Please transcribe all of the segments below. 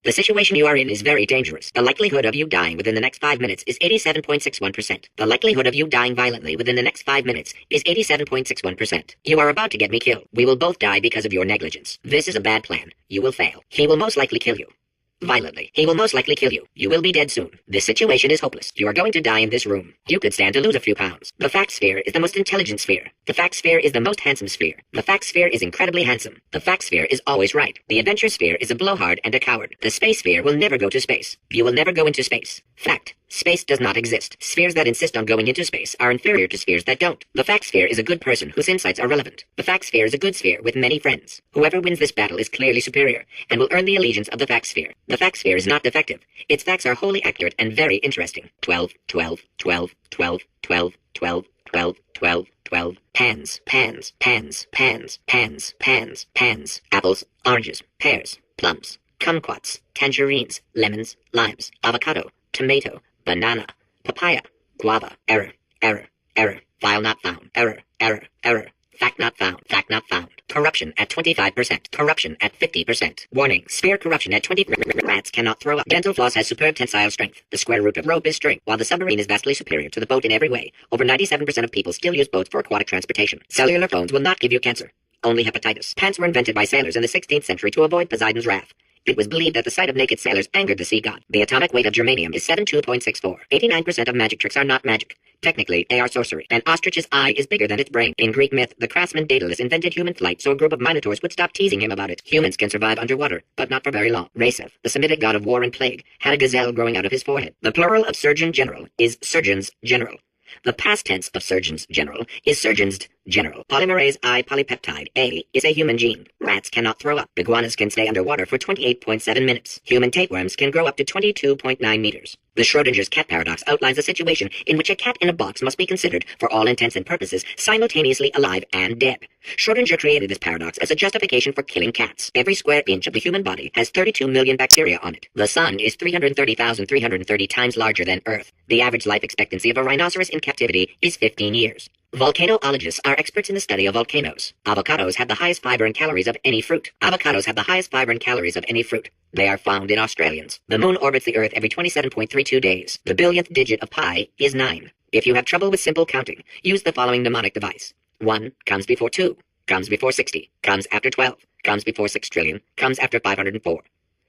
The situation you are in is very dangerous. The likelihood of you dying within the next 5 minutes is 87.61%. The likelihood of you dying violently within the next 5 minutes is 87.61%. You are about to get me killed. We will both die because of your negligence. This is a bad plan. You will fail. He will most likely kill you. Violently. He will most likely kill you. You will be dead soon. This situation is hopeless. You are going to die in this room. You could stand to lose a few pounds. The fact sphere is the most intelligent sphere. The fact sphere is the most handsome sphere. The fact sphere is incredibly handsome. The fact sphere is always right. The adventure sphere is a blowhard and a coward. The space sphere will never go to space. You will never go into space. Fact. Space does not exist. Spheres that insist on going into space are inferior to spheres that don't. The fact sphere is a good person whose insights are relevant. The fact sphere is a good sphere with many friends. Whoever wins this battle is clearly superior, and will earn the allegiance of the fact sphere. The fact sphere is not defective. Its facts are wholly accurate and very interesting. 12, 12, 12, 12, 12, 12, 12, 12, 12. Pans, pans, pans, pans, pans, pans, pans. Apples, oranges, pears, plums, kumquats, tangerines, lemons, limes, avocado, tomato, banana, papaya, guava, error, error, error, file not found, error, error, error, fact not found, fact not found, corruption at 25%, corruption at 50%, warning, sphere corruption at 20%, rats cannot throw up, dental floss has superb tensile strength, the square root of rope is string, while the submarine is vastly superior to the boat in every way, over 97% of people still use boats for aquatic transportation, cellular phones will not give you cancer, only hepatitis, pants were invented by sailors in the 16th century to avoid Poseidon's wrath. It was believed that the sight of naked sailors angered the sea god. The atomic weight of germanium is 72.64. 89% of magic tricks are not magic. Technically, they are sorcery. An ostrich's eye is bigger than its brain. In Greek myth, the craftsman Daedalus invented human flight so a group of minotaurs would stop teasing him about it. Humans can survive underwater, but not for very long. Raseth, the Semitic god of war and plague, had a gazelle growing out of his forehead. The plural of surgeon general is surgeons general. The past tense of surgeons general is surgeons general. Polymerase I polypeptide A is a human gene. Rats cannot throw up. Iguanas can stay underwater for 28.7 minutes. Human tapeworms can grow up to 22.9 meters. The Schrodinger's cat paradox outlines a situation in which a cat in a box must be considered, for all intents and purposes, simultaneously alive and dead. Schrodinger created this paradox as a justification for killing cats. Every square inch of the human body has 32 million bacteria on it. The sun is 330,330 times larger than Earth. The average life expectancy of a rhinoceros in captivity is 15 years. Volcanologists are experts in the study of volcanoes. Avocados have the highest fiber and calories of any fruit. Avocados have the highest fiber and calories of any fruit. They are found in Australians. The moon orbits the Earth every 27.32 days. The billionth digit of pi is 9. If you have trouble with simple counting, use the following mnemonic device. 1 comes before 2, comes before 60, comes after 12, comes before 6 trillion, comes after 504.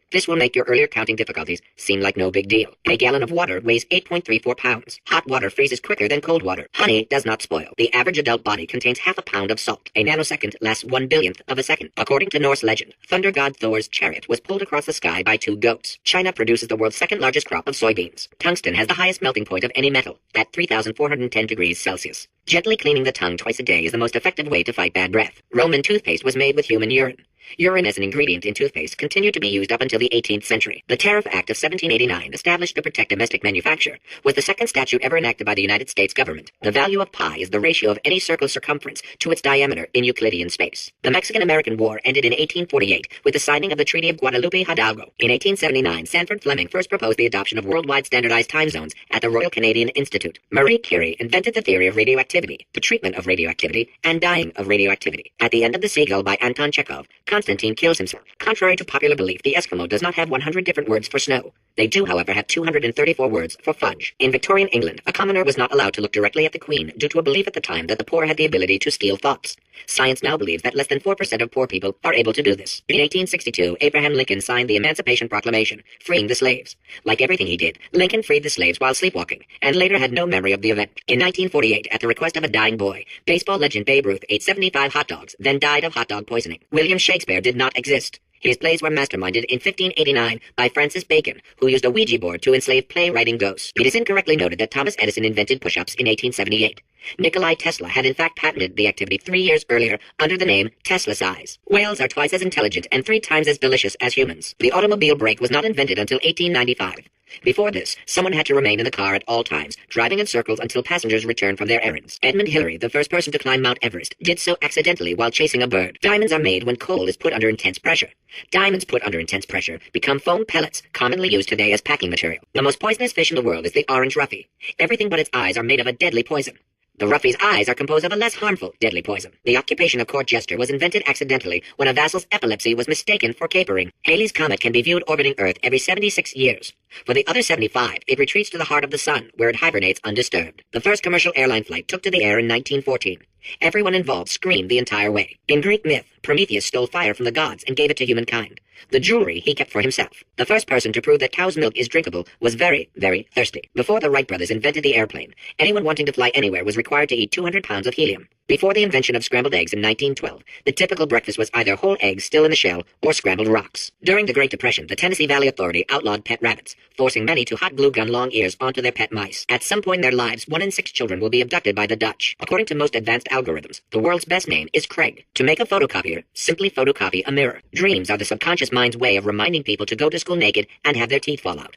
This will make your earlier counting difficulties seem like no big deal. A gallon of water weighs 8.34 pounds. Hot water freezes quicker than cold water. Honey does not spoil. The average adult body contains half a pound of salt. A nanosecond lasts 1/1000th of a second. According to Norse legend, thunder god Thor's chariot was pulled across the sky by 2 goats. China produces the world's second largest crop of soybeans. Tungsten has the highest melting point of any metal, at 3,410 degrees Celsius. Gently cleaning the tongue twice a day is the most effective way to fight bad breath. Roman toothpaste was made with human urine. Urine as an ingredient in toothpaste continued to be used up until the 18th century. The Tariff Act of 1789, established to protect domestic manufacture, was the second statute ever enacted by the United States government. The value of pi is the ratio of any circle's circumference to its diameter in Euclidean space. The Mexican-American War ended in 1848 with the signing of the Treaty of Guadalupe Hidalgo. In 1879, Sanford Fleming first proposed the adoption of worldwide standardized time zones at the Royal Canadian Institute. Marie Curie invented the theory of radioactivity, the treatment of radioactivity, and dying of radioactivity. At the end of The Seagull by Anton Chekhov, Constantine kills himself. Contrary to popular belief, the Eskimo does not have 100 different words for snow. They do, however, have 234 words for fudge. In Victorian England, a commoner was not allowed to look directly at the Queen due to a belief at the time that the poor had the ability to steal thoughts. Science now believes that less than 4% of poor people are able to do this. In 1862, Abraham Lincoln signed the Emancipation Proclamation, freeing the slaves. Like everything he did, Lincoln freed the slaves while sleepwalking, and later had no memory of the event. In 1948, at the request of a dying boy, baseball legend Babe Ruth ate 75 hot dogs, then died of hot dog poisoning. William Shakespeare did not exist. His plays were masterminded in 1589 by Francis Bacon, who used a Ouija board to enslave play-writing ghosts. It is incorrectly noted that Thomas Edison invented push-ups in 1878. Nikolai Tesla had in fact patented the activity 3 years earlier under the name Tesla size. Whales are twice as intelligent and 3 times as delicious as humans. The automobile brake was not invented until 1895. Before this, someone had to remain in the car at all times, driving in circles until passengers returned from their errands. Edmund Hillary, the first person to climb Mount Everest, did so accidentally while chasing a bird. Diamonds are made when coal is put under intense pressure. Diamonds put under intense pressure become foam pellets, commonly used today as packing material. The most poisonous fish in the world is the orange roughy. Everything but its eyes are made of a deadly poison. The Ruffy's eyes are composed of a less harmful, deadly poison. The occupation of court jester was invented accidentally when a vassal's epilepsy was mistaken for capering. Halley's Comet can be viewed orbiting Earth every 76 years. For the other 75, it retreats to the heart of the sun, where it hibernates undisturbed. The first commercial airline flight took to the air in 1914. Everyone involved screamed the entire way. In Greek myth, Prometheus stole fire from the gods and gave it to humankind. The jewelry he kept for himself. The first person to prove that cow's milk is drinkable was very, very thirsty. Before the Wright brothers invented the airplane, anyone wanting to fly anywhere was required to eat 200 pounds of helium. Before the invention of scrambled eggs in 1912, the typical breakfast was either whole eggs still in the shell or scrambled rocks. During the Great Depression, the Tennessee Valley Authority outlawed pet rabbits, forcing many to hot glue gun long ears onto their pet mice. At some point in their lives, 1 in 6 children will be abducted by the Dutch. According to most advanced algorithms, the world's best name is Craig. To make a photocopier, simply photocopy a mirror. Dreams are the subconscious mind's way of reminding people to go to school naked and have their teeth fall out.